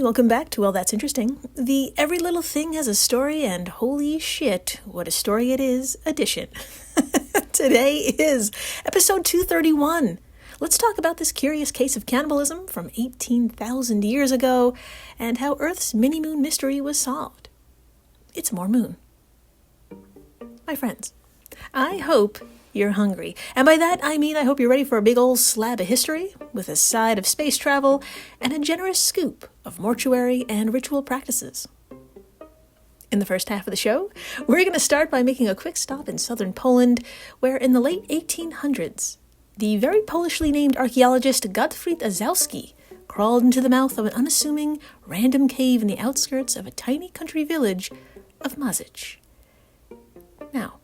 everybody. Welcome back to Well, That's Interesting, the Every Little Thing Has a Story and Holy Shit, What a Story It Is edition. Today is episode 231. Let's talk about this curious case of cannibalism from 18,000 years ago and how Earth's mini-moon mystery was solved. It's more moon. My friends, I hope you're hungry. And by that, I mean I hope you're ready for a big old slab of history with a side of space travel and a generous scoop of mortuary and ritual practices. In the first half of the show, we're going to start by making a quick stop in southern Poland, where in the late 1800s, the very Polishly named archaeologist Gottfried Ozowski crawled into the mouth of an unassuming, random cave in the outskirts of a tiny country village of Mazich. Now,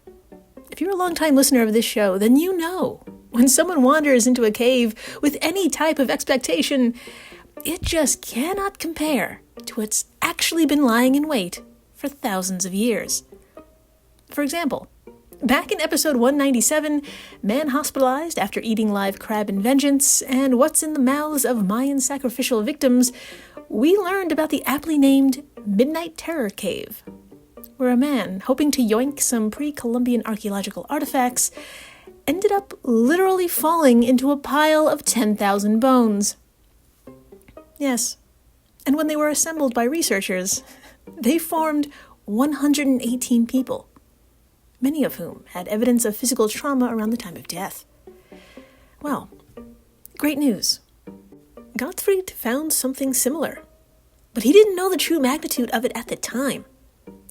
if you're a long-time listener of this show, then you know when someone wanders into a cave with any type of expectation, it just cannot compare to what's actually been lying in wait for thousands of years. For example, back in episode 197, Man Hospitalized After Eating Live Crab in Vengeance, and What's in the Mouths of Mayan Sacrificial Victims, we learned about the aptly named Midnight Terror Cave, where a man, hoping to yoink some pre-Columbian archaeological artifacts, ended up literally falling into a pile of 10,000 bones. Yes, and when they were assembled by researchers, they formed 118 people, many of whom had evidence of physical trauma around the time of death. Well, great news. Gottfried found something similar, but he didn't know the true magnitude of it at the time.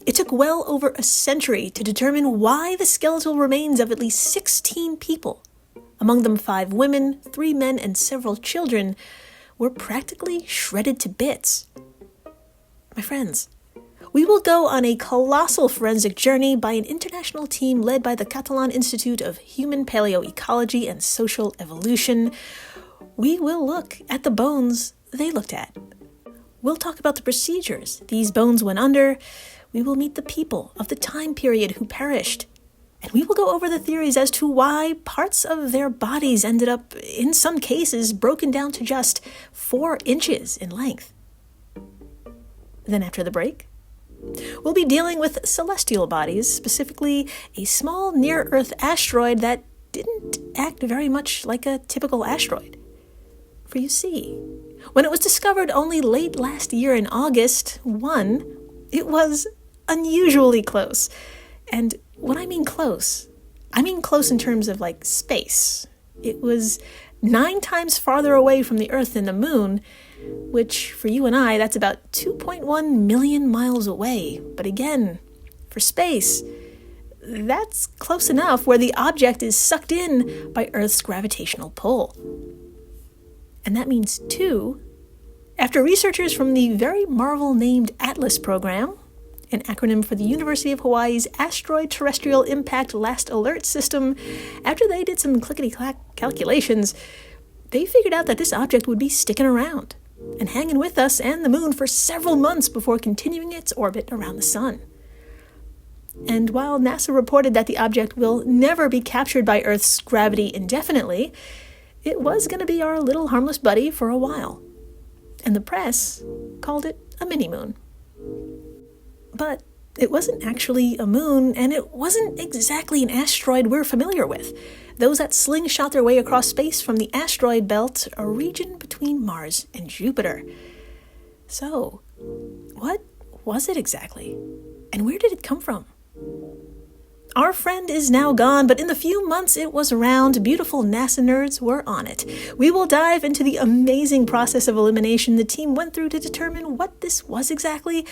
It took well over a century to determine why the skeletal remains of at least 16 people, among them 5 women, 3 men, and several children, were practically shredded to bits. My friends, we will go on a colossal forensic journey by an international team led by the Catalan Institute of Human Paleoecology and Social Evolution. We will look at the bones they looked at. We'll talk about the procedures these bones went under. We will meet the people of the time period who perished, and we will go over the theories as to why parts of their bodies ended up, in some cases, broken down to just 4 inches in length. Then after the break, we'll be dealing with celestial bodies, specifically a small near-Earth asteroid that didn't act very much like a typical asteroid. For you see, when it was discovered only late last year in August 1, it was unusually close. And when I mean close in terms of like space. It was 9 times farther away from the Earth than the Moon, which for you and I, that's about 2.1 million miles away. But again, for space, that's close enough where the object is sucked in by Earth's gravitational pull. And that means, too, after researchers from the very Marvel-named ATLAS program, an acronym for the University of Hawaii's Asteroid Terrestrial Impact Last Alert System, after they did some clickety-clack calculations, they figured out that this object would be sticking around and hanging with us and the Moon for several months before continuing its orbit around the Sun. And while NASA reported that the object will never be captured by Earth's gravity indefinitely, it was going to be our little harmless buddy for a while. And the press called it a mini-moon. But it wasn't actually a moon, and it wasn't exactly an asteroid we're familiar with. Those that slingshot their way across space from the asteroid belt, a region between Mars and Jupiter. So, what was it exactly? And where did it come from? Our friend is now gone, but in the few months it was around, beautiful NASA nerds were on it. We will dive into the amazing process of elimination the team went through to determine what this was exactly,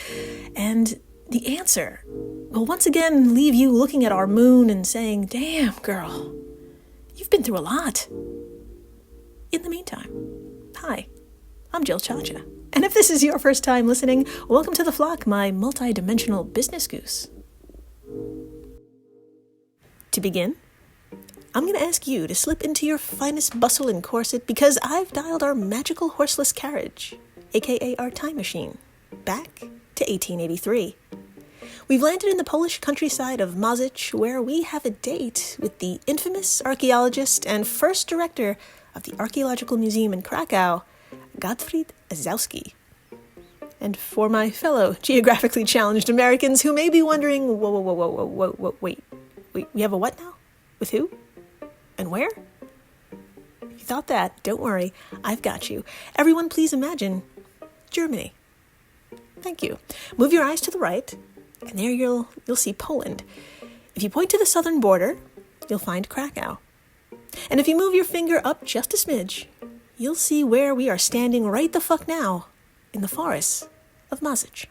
and the answer will once again leave you looking at our moon and saying, damn, girl, you've been through a lot. In the meantime, hi, I'm Jill Chacha. And if this is your first time listening, welcome to the flock, my multi-dimensional business goose. To begin, I'm going to ask you to slip into your finest bustle and corset because I've dialed our magical horseless carriage, aka our time machine, back to 1883. We've landed in the Polish countryside of Mazich, where we have a date with the infamous archaeologist and first director of the Archaeological Museum in Krakow, Gottfried Ozowski. And for my fellow geographically challenged Americans who may be wondering, whoa, wait, we have a what now? With who? And where? If you thought that, don't worry, I've got you. Everyone please imagine Germany. Thank you. Move your eyes to the right, and there you'll see Poland. If you point to the southern border, you'll find Krakow. And if you move your finger up just a smidge, you'll see where we are standing right the fuck now, in the forests of Mazich.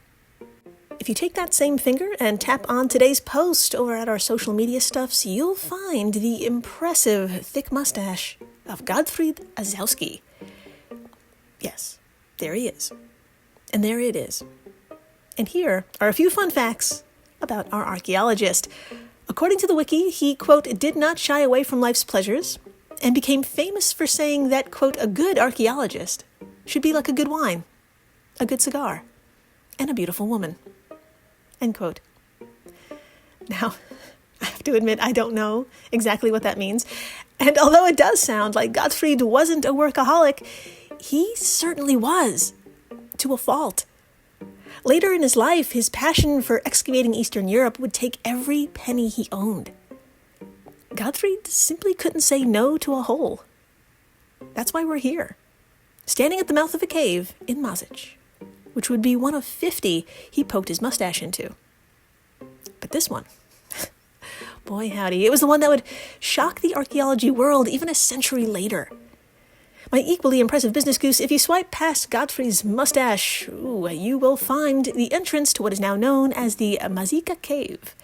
If you take that same finger and tap on today's post over at our social media stuffs, you'll find the impressive thick mustache of Gottfried Azowski. Yes, there he is. And there it is. And here are a few fun facts about our archaeologist. According to the wiki, he, quote, did not shy away from life's pleasures and became famous for saying that, quote, a good archaeologist should be like a good wine, a good cigar, and a beautiful woman, end quote. Now, I have to admit, I don't know exactly what that means. And although it does sound like Gottfried wasn't a workaholic, he certainly was, to a fault. Later in his life, his passion for excavating Eastern Europe would take every penny he owned. Gottfried simply couldn't say no to a hole. That's why we're here, standing at the mouth of a cave in Mazich, which would be one of 50 he poked his mustache into. But this one, boy howdy, it was the one that would shock the archaeology world even a century later. My equally impressive business goose, if you swipe past Gottfried's mustache, you will find the entrance to what is now known as the Mazika Cave.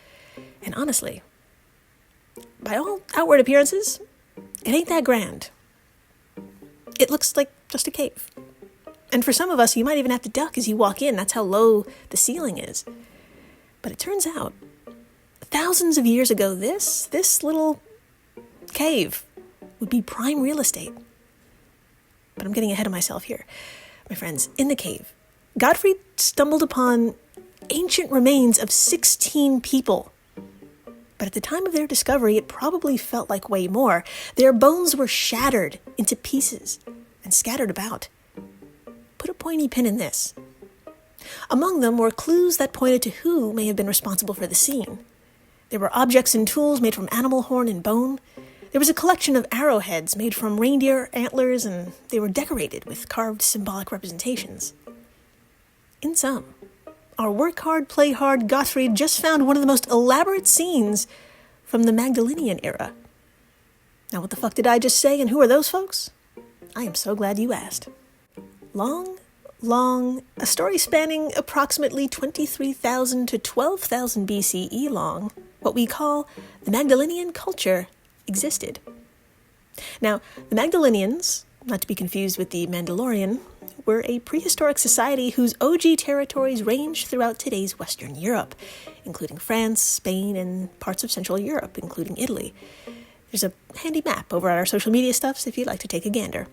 And honestly, by all outward appearances, it ain't that grand. It looks like just a cave. And for some of us, you might even have to duck as you walk in. That's how low the ceiling is. But it turns out, thousands of years ago, this little cave would be prime real estate. But I'm getting ahead of myself here. My friends, in the cave, Gottfried stumbled upon ancient remains of 16 people. But at the time of their discovery, it probably felt like way more. Their bones were shattered into pieces and scattered about. Put a pointy pin in this. Among them were clues that pointed to who may have been responsible for the scene. There were objects and tools made from animal horn and bone. There was a collection of arrowheads made from reindeer antlers, and they were decorated with carved symbolic representations. In sum, our work hard, play hard Gottfried just found one of the most elaborate scenes from the Magdalenian era. Now, what the fuck did I just say, and who are those folks? I am so glad you asked. A story spanning approximately 23,000 to 12,000 BCE long, what we call the Magdalenian culture, existed. Now, the Magdalenians, not to be confused with the Mandalorian, were a prehistoric society whose OG territories ranged throughout today's Western Europe, including France, Spain, and parts of Central Europe, including Italy. There's a handy map over at our social media stuffs if you'd like to take a gander.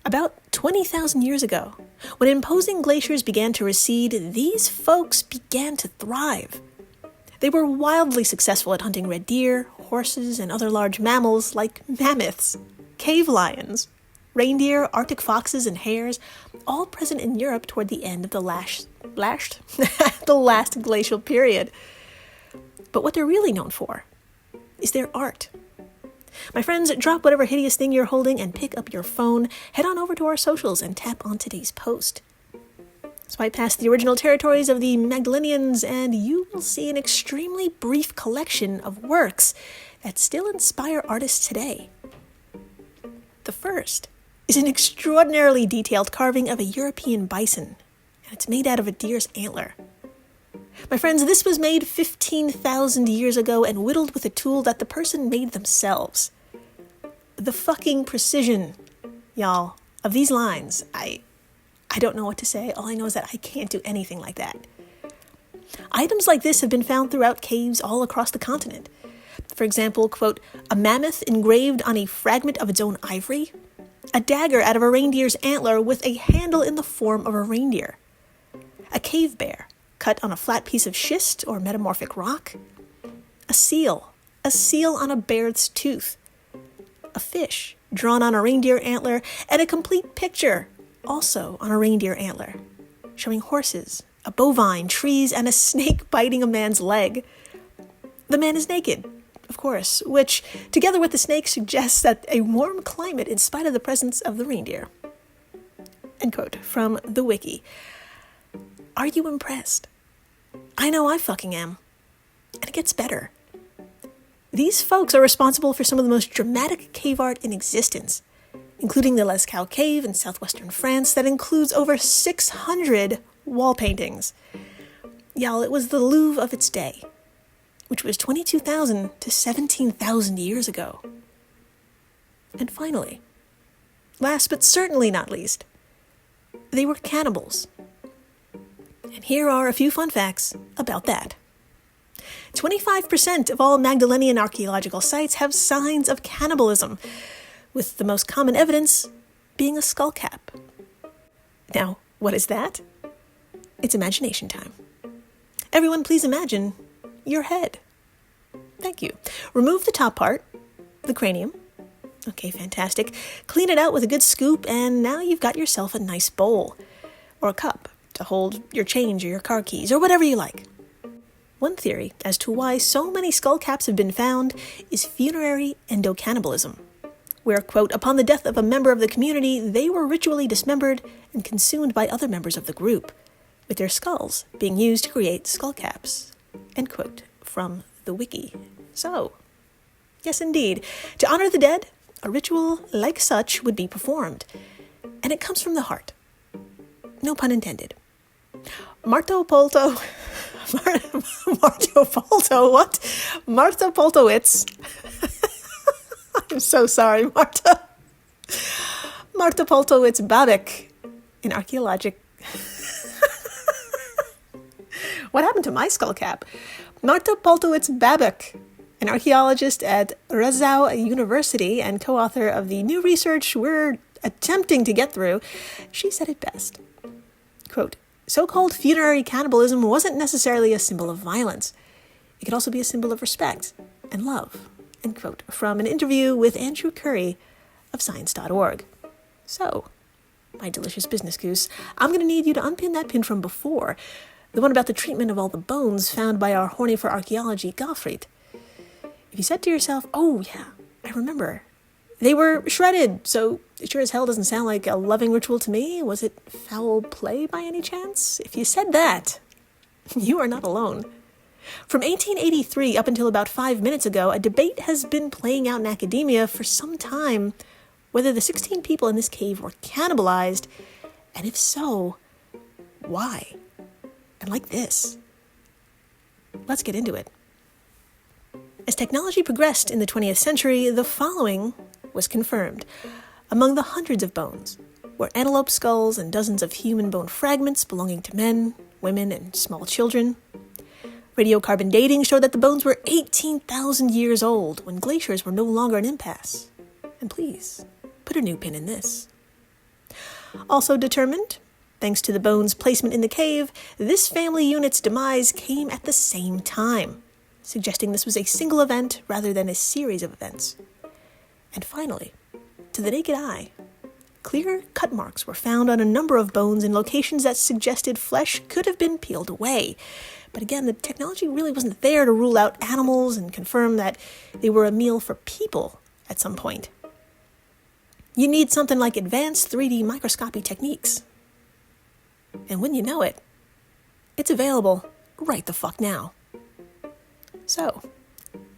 About 20,000 years ago, when imposing glaciers began to recede, these folks began to thrive. They were wildly successful at hunting red deer, horses, and other large mammals like mammoths, cave lions, reindeer, Arctic foxes, and hares, all present in Europe toward the end of the last glacial period. But what they're really known for is their art. My friends, drop whatever hideous thing you're holding and pick up your phone, head on over to our socials and tap on today's post. Swipe past the original territories of the Magdalenians and you will see an extremely brief collection of works that still inspire artists today. The first is an extraordinarily detailed carving of a European bison, and it's made out of a deer's antler. My friends, this was made 15,000 years ago and whittled with a tool that the person made themselves. The fucking precision, y'all, of these lines, I don't know what to say. All I know is that I can't do anything like that. Items like this have been found throughout caves all across the continent. For example, quote, a mammoth engraved on a fragment of its own ivory, a dagger out of a reindeer's antler with a handle in the form of a reindeer, a cave bear cut on a flat piece of schist or metamorphic rock, a seal on a bear's tooth, a fish drawn on a reindeer antler, and a complete picture also on a reindeer antler. showing horses, a bovine, trees, and a snake biting a man's leg. The man is naked, of course, which, together with the snake, suggests that a warm climate in spite of the presence of the reindeer. End quote from the wiki. Are you impressed? I know I fucking am. And it gets better. These folks are responsible for some of the most dramatic cave art in existence, including the Lascaux Cave in southwestern France that includes over 600 wall paintings. Y'all, it was the Louvre of its day, which was 22,000 to 17,000 years ago. And finally, last but certainly not least, they were cannibals. And here are a few fun facts about that. 25% of all Magdalenian archaeological sites have signs of cannibalism, with the most common evidence being a skull cap. Now, what is that? It's imagination time. Everyone, please imagine your head. Thank you. Remove the top part, the cranium. Okay, fantastic. Clean it out with a good scoop, and now you've got yourself a nice bowl or a cup to hold your change or your car keys or whatever you like. One theory as to why so many skull caps have been found is funerary endocannibalism, where, quote, upon the death of a member of the community, they were ritually dismembered and consumed by other members of the group, with their skulls being used to create skull caps, end quote, from the wiki. So, yes indeed, to honor the dead, a ritual like such would be performed, and it comes from the heart. No pun intended. Marto Poltowitz. I'm so sorry, Marta. Marta Poltowitz Babik, an archaeologic. What happened to my skull cap? Marta Poltowitz Babik, an archaeologist at Rezau University and co-author of the new research we're attempting to get through, she said it best. Quote, so-called funerary cannibalism wasn't necessarily a symbol of violence. It could also be a symbol of respect and love, end quote, from an interview with Andrew Curry of Science.org. So, my delicious business goose, I'm going to need you to unpin that pin from before, the one about the treatment of all the bones found by our horny for archaeology Gottfried. If you said to yourself, oh yeah, I remember, they were shredded, so it sure as hell doesn't sound like a loving ritual to me. Was it foul play by any chance? If you said that, you are not alone. From 1883 up until about 5 minutes ago, a debate has been playing out in academia for some time whether the 16 people in this cave were cannibalized, and if so, why? And like this. Let's get into it. As technology progressed in the 20th century, the following was confirmed. Among the hundreds of bones were antelope skulls and dozens of human bone fragments belonging to men, women, and small children. Radiocarbon dating showed that the bones were 18,000 years old when glaciers were no longer an impasse. And please, put a new pin in this. Also determined, thanks to the bones' placement in the cave, this family unit's demise came at the same time, suggesting this was a single event rather than a series of events. And finally, to the naked eye, clear cut marks were found on a number of bones in locations that suggested flesh could have been peeled away. But again, the technology really wasn't there to rule out animals and confirm that they were a meal for people at some point. You need something like advanced 3D microscopy techniques. And when you know it, it's available right the fuck now. So,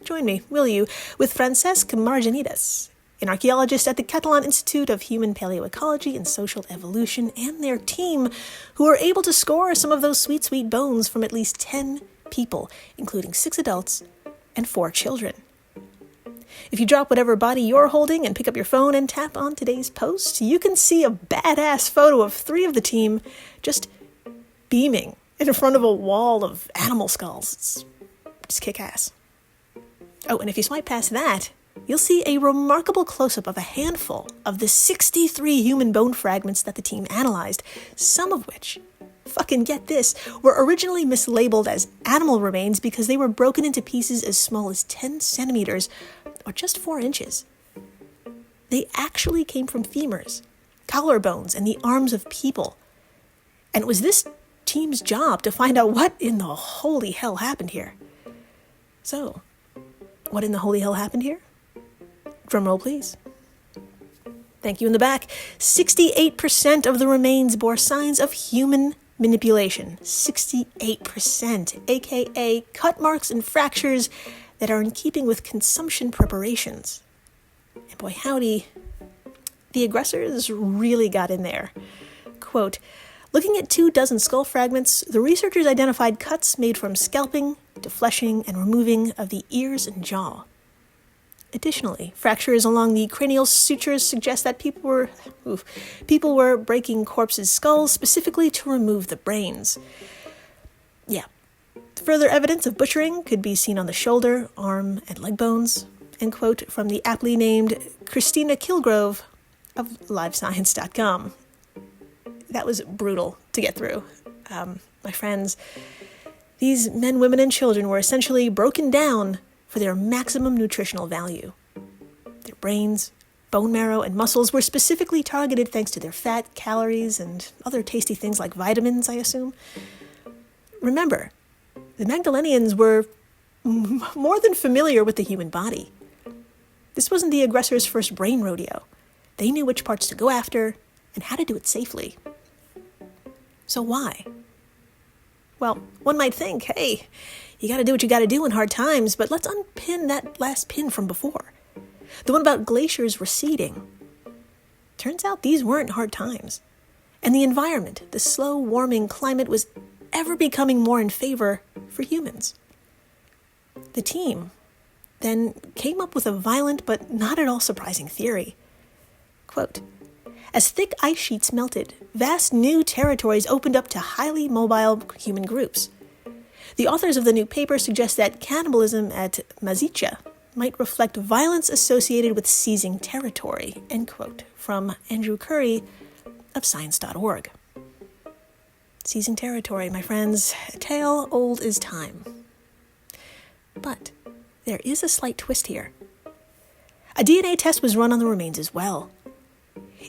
join me, will you, with Francesc Margenides, an archaeologist at the Catalan Institute of Human Paleoecology and Social Evolution, and their team, who are able to score some of those sweet, sweet bones from at least 10 people, including 6 adults and 4 children. If you drop whatever body you're holding and pick up your phone and tap on today's post, you can see a badass photo of 3 of the team just beaming in front of a wall of animal skulls. It's kick-ass. Oh, and if you swipe past that, you'll see a remarkable close-up of a handful of the 63 human bone fragments that the team analyzed, some of which, fucking get this, were originally mislabeled as animal remains because they were broken into pieces as small as 10 centimeters, or just 4 inches. They actually came from femurs, collarbones, and the arms of people. And it was this team's job to find out what in the holy hell happened here. So, what in the holy hell happened here? Drum roll, please. Thank you in the back. 68% of the remains bore signs of human manipulation. 68%, aka cut marks and fractures that are in keeping with consumption preparations. And boy howdy, the aggressors really got in there. Quote, looking at 24 skull fragments, the researchers identified cuts made from scalping, defleshing, and removing of the ears and jaw. Additionally, fractures along the cranial sutures suggest that people were breaking corpses' skulls specifically to remove the brains. Yeah. Further evidence of butchering could be seen on the shoulder, arm, and leg bones. End quote from the aptly named Christina Kilgrove of LiveScience.com. That was brutal to get through. My friends, these men, women, and children were essentially broken down for their maximum nutritional value. Their brains, bone marrow, and muscles were specifically targeted thanks to their fat, calories, and other tasty things like vitamins, I assume. Remember, the Magdalenians were more than familiar with the human body. This wasn't the aggressors' first brain rodeo. They knew which parts to go after and how to do it safely. So why? Well, one might think, hey, you gotta do what you gotta do in hard times, but let's unpin that last pin from before. The one about glaciers receding. Turns out these weren't hard times. And the environment, the slow warming climate, was ever becoming more in favor for humans. The team then came up with a violent but not at all surprising theory. Quote, as thick ice sheets melted, vast new territories opened up to highly mobile human groups. The authors of the new paper suggest that cannibalism at Mazica might reflect violence associated with seizing territory, end quote, from Andrew Curry of Science.org. Seizing territory, my friends, a tale old as time. But there is a slight twist here. A DNA test was run on the remains as well.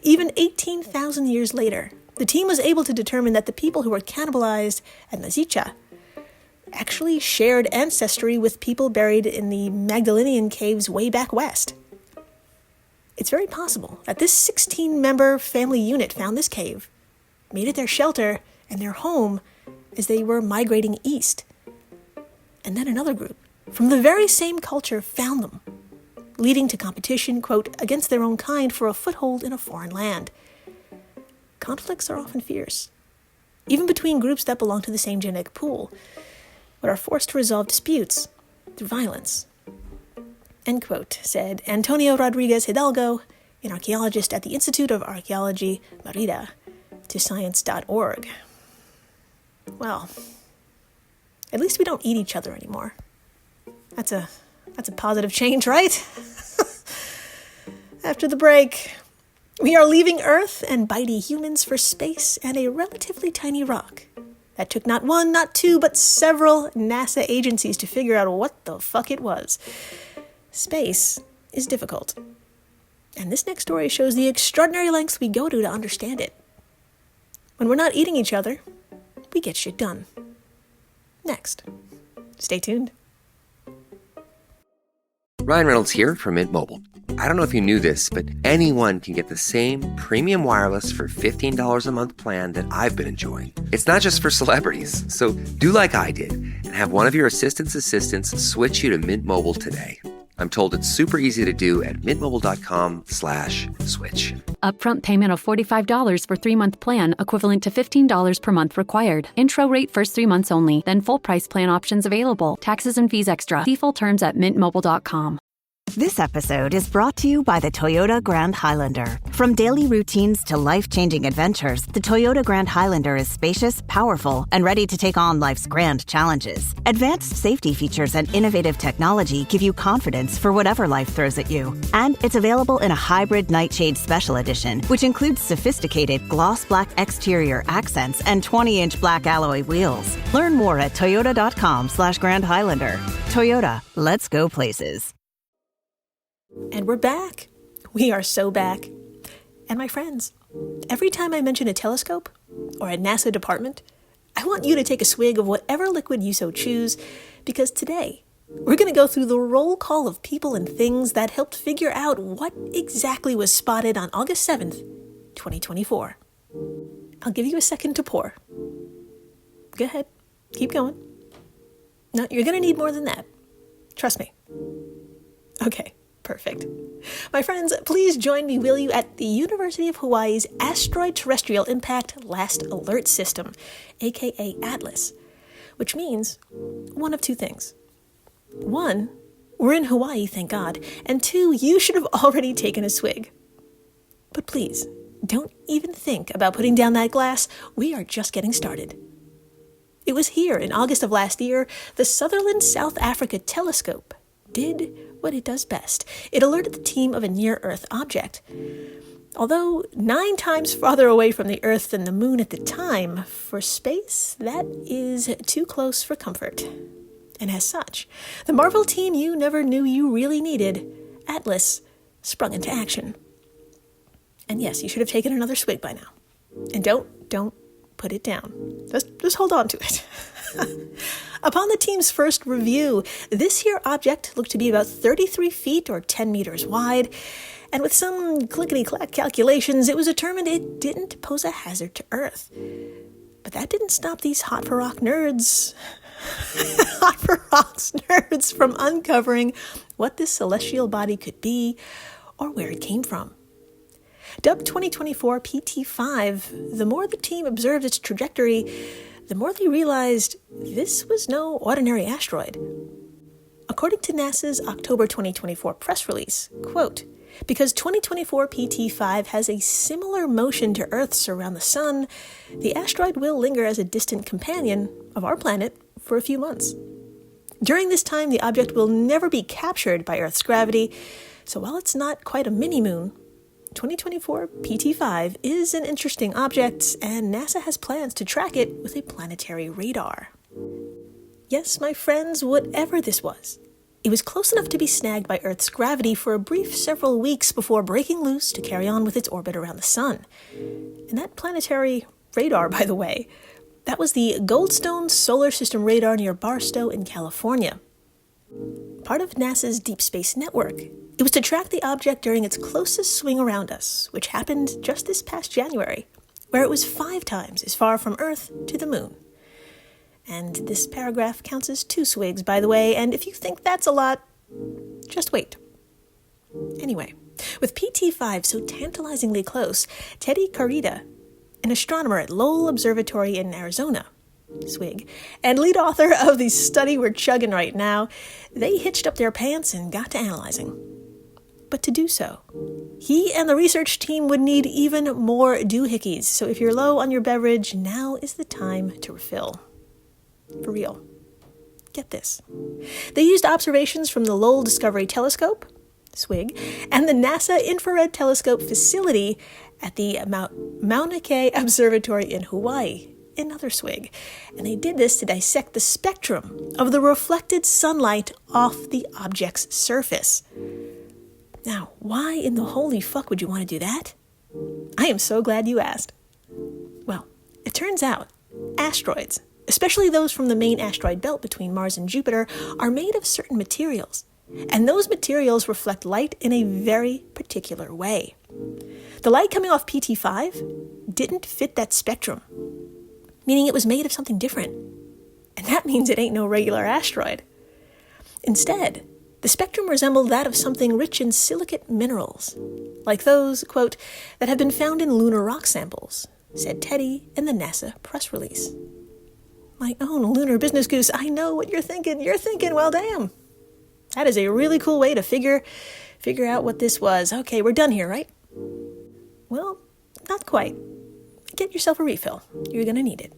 Even 18,000 years later, the team was able to determine that the people who were cannibalized at Mazica actually shared ancestry with people buried in the Magdalenian caves way back west. It's very possible that this 16-member family unit found this cave, made it their shelter and their home as they were migrating east. And then another group from the very same culture found them, leading to competition, quote, against their own kind for a foothold in a foreign land. Conflicts are often fierce, even between groups that belong to the same genetic pool, but are forced to resolve disputes through violence. End quote, said Antonio Rodriguez Hidalgo, an archaeologist at the Institute of Archaeology, Merida, to Science.org. Well, at least we don't eat each other anymore. That's a positive change, right? After the break, we are leaving Earth and bitey humans for space and a relatively tiny rock that took not one, not two, but several NASA agencies to figure out what the fuck it was. Space is difficult. And this next story shows the extraordinary lengths we go to understand it. When we're not eating each other, we get shit done. Next. Stay tuned. Ryan Reynolds here from Mint Mobile. I don't know if you knew this, but anyone can get the same premium wireless for $15 a month plan that I've been enjoying. It's not just for celebrities. So do like I did and have one of your assistants switch you to Mint Mobile today. I'm told it's super easy to do at mintmobile.com/switch. Upfront payment of $45 for 3-month plan, equivalent to $15 per month required. Intro rate first 3 months only, then full price plan options available. Taxes and fees extra. See full terms at mintmobile.com. This episode is brought to you by the Toyota Grand Highlander. From daily routines to life-changing adventures, the Toyota Grand Highlander is spacious, powerful, and ready to take on life's grand challenges. Advanced safety features and innovative technology give you confidence for whatever life throws at you. And it's available in a hybrid Nightshade Special Edition, which includes sophisticated gloss black exterior accents and 20-inch black alloy wheels. Learn more at toyota.com/Grand Highlander. Toyota, let's go places. And we're back. We are so back. And my friends, every time I mention a telescope or a NASA department, I want you to take a swig of whatever liquid you so choose, because today we're going to go through the roll call of people and things that helped figure out what exactly was spotted on August 7th, 2024. I'll give you a second to pour. Go ahead. Keep going. No, you're going to need more than that. Trust me. Okay, perfect. My friends, please join me, will you, at the University of Hawaii's Asteroid Terrestrial Impact Last Alert System, aka ATLAS, which means one of two things. One, we're in Hawaii, thank God, and two, you should have already taken a swig. But please, don't even think about putting down that glass. We are just getting started. It was here in August of last year, the Sutherland South Africa telescope did what it does best. It alerted the team of a near-Earth object. Although 9 times farther away from the Earth than the Moon at the time, for space, that is too close for comfort. And as such, the Marvel team you never knew you really needed, ATLAS, sprung into action. And yes, you should have taken another swig by now. And don't put it down. Just hold on to it. Upon the team's first review, this here object looked to be about 33 feet or 10 meters wide, and with some clickety-clack calculations, it was determined it didn't pose a hazard to Earth. But that didn't stop these hot-for-rock nerds from uncovering what this celestial body could be or where it came from. Dubbed 2024 PT5, the more the team observed its trajectory, the more they realized this was no ordinary asteroid. According to NASA's October 2024 press release, quote, because 2024 PT5 has a similar motion to Earth's around the Sun, the asteroid will linger as a distant companion of our planet for a few months. During this time, the object will never be captured by Earth's gravity, so while it's not quite a mini-moon, 2024 PT5 is an interesting object, and NASA has plans to track it with a planetary radar. Yes, my friends, whatever this was, it was close enough to be snagged by Earth's gravity for a brief several weeks before breaking loose to carry on with its orbit around the Sun. And that planetary radar, by the way, that was the Goldstone Solar System radar near Barstow in California. Part of NASA's Deep Space Network, it was to track the object during its closest swing around us, which happened just this past January, where it was 5 times as far from Earth to the Moon. And this paragraph counts as 2 swigs, by the way, and if you think that's a lot, just wait. Anyway, with PT5 so tantalizingly close, Teddy Carita, an astronomer at Lowell Observatory in Arizona, swig, and lead author of the study we're chugging right now, they hitched up their pants and got to analyzing. But to do so, he and the research team would need even more doohickeys, so if you're low on your beverage, now is the time to refill. For real. Get this. They used observations from the Lowell Discovery Telescope, swig, and the NASA Infrared Telescope Facility at the Mauna Kea Observatory in Hawaii, another swig, and they did this to dissect the spectrum of the reflected sunlight off the object's surface. Now, why in the holy fuck would you want to do that? I am so glad you asked. Well, it turns out asteroids, especially those from the main asteroid belt between Mars and Jupiter, are made of certain materials, and those materials reflect light in a very particular way. The light coming off PT5 didn't fit that spectrum, meaning it was made of something different. And that means it ain't no regular asteroid. Instead, the spectrum resembled that of something rich in silicate minerals, like those, quote, that have been found in lunar rock samples, said Teddy in the NASA press release. My own lunar business goose, I know what you're thinking. You're thinking, well, damn. That is a really cool way to figure out what this was. Okay, we're done here, right? Well, not quite. Get yourself a refill. You're going to need it.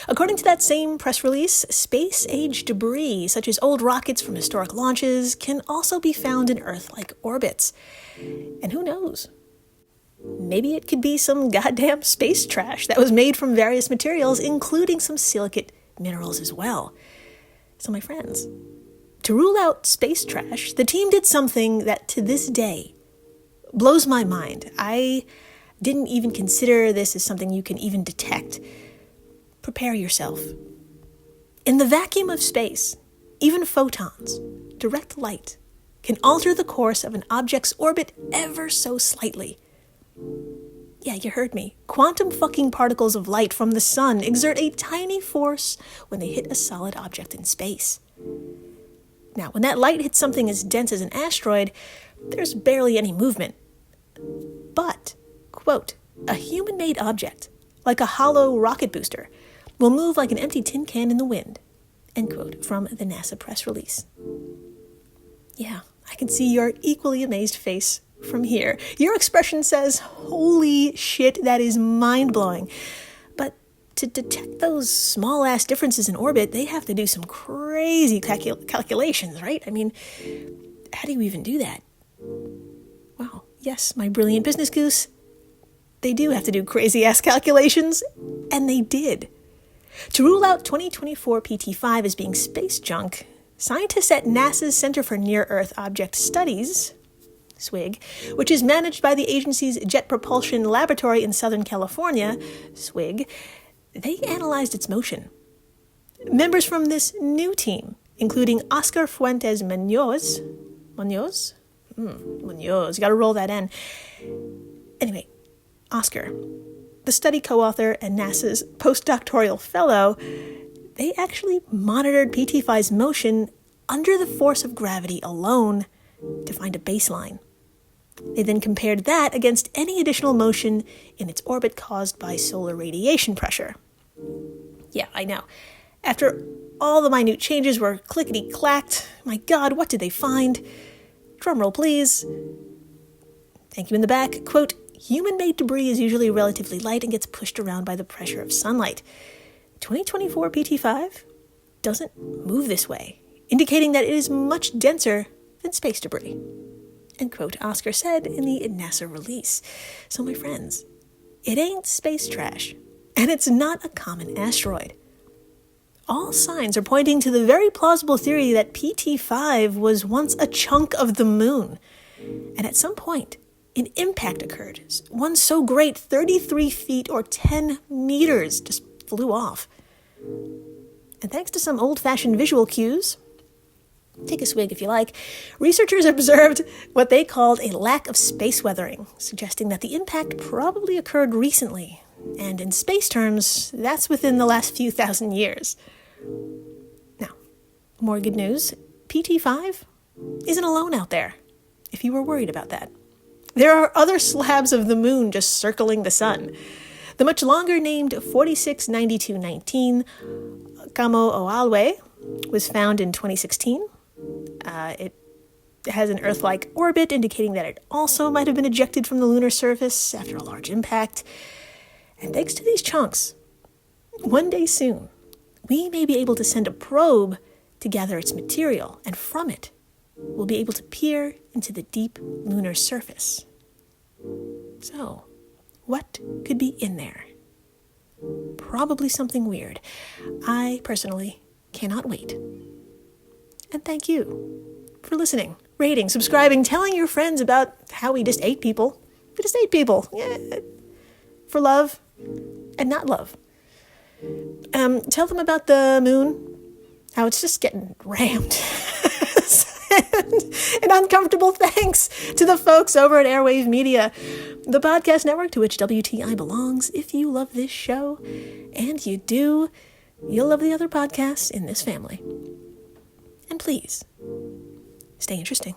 According to that same press release, space-age debris, such as old rockets from historic launches, can also be found in Earth-like orbits. And who knows? Maybe it could be some goddamn space trash that was made from various materials, including some silicate minerals as well. So my friends, to rule out space trash, the team did something that to this day blows my mind. I didn't even consider this as something you can even detect, prepare yourself. In the vacuum of space, even photons, direct light, can alter the course of an object's orbit ever so slightly. Yeah, you heard me. Quantum fucking particles of light from the sun exert a tiny force when they hit a solid object in space. Now, when that light hits something as dense as an asteroid, there's barely any movement. But, quote, a human-made object, like a hollow rocket booster, will move like an empty tin can in the wind, end quote, from the NASA press release. Yeah, I can see your equally amazed face from here. Your expression says, holy shit, that is mind-blowing. But to detect those small-ass differences in orbit, they have to do some crazy calculations, right? I mean, how do you even do that? Wow, yes, my brilliant business goose, they do have to do crazy-ass calculations, and they did. To rule out 2024 PT5 as being space junk, scientists at NASA's Center for Near-Earth Object Studies, SWIG, which is managed by the agency's Jet Propulsion Laboratory in Southern California, SWIG, they analyzed its motion. Members from this new team, including Oscar Fuentes Munoz, you gotta roll that in. Anyway, Oscar, the study co-author and NASA's postdoctoral fellow, they actually monitored PT5's motion under the force of gravity alone to find a baseline. They then compared that against any additional motion in its orbit caused by solar radiation pressure. Yeah, I know. After all the minute changes were clickety-clacked, my God, what did they find? Drumroll, please. Thank you in the back. Quote, human-made debris is usually relatively light and gets pushed around by the pressure of sunlight. 2024 PT5 doesn't move this way, indicating that it is much denser than space debris. End quote, Oscar said in the NASA release. So my friends, it ain't space trash, and it's not a common asteroid. All signs are pointing to the very plausible theory that PT5 was once a chunk of the moon, and at some point, an impact occurred, one so great 33 feet or 10 meters just flew off. And thanks to some old-fashioned visual cues, take a swig if you like, researchers observed what they called a lack of space weathering, suggesting that the impact probably occurred recently, and in space terms, that's within the last few thousand years. Now, more good news, PT5 isn't alone out there, if you were worried about that. There are other slabs of the moon just circling the sun. The much longer named 469219 Kamo'oalwe was found in 2016. It has an Earth-like orbit, indicating that it also might have been ejected from the lunar surface after a large impact. And thanks to these chunks, one day soon, we may be able to send a probe to gather its material, and from it, we'll be able to peer into the deep lunar surface. So, what could be in there? Probably something weird. I, personally, cannot wait. And thank you for listening, rating, subscribing, telling your friends about how we just ate people. We just ate people. Yeah. For love and not love. Tell them about the moon, how it's just getting rammed. And uncomfortable thanks to the folks over at Airwave Media, the podcast network to which WTI belongs. If you love this show, and you do, you'll love the other podcasts in this family. And please, stay interesting.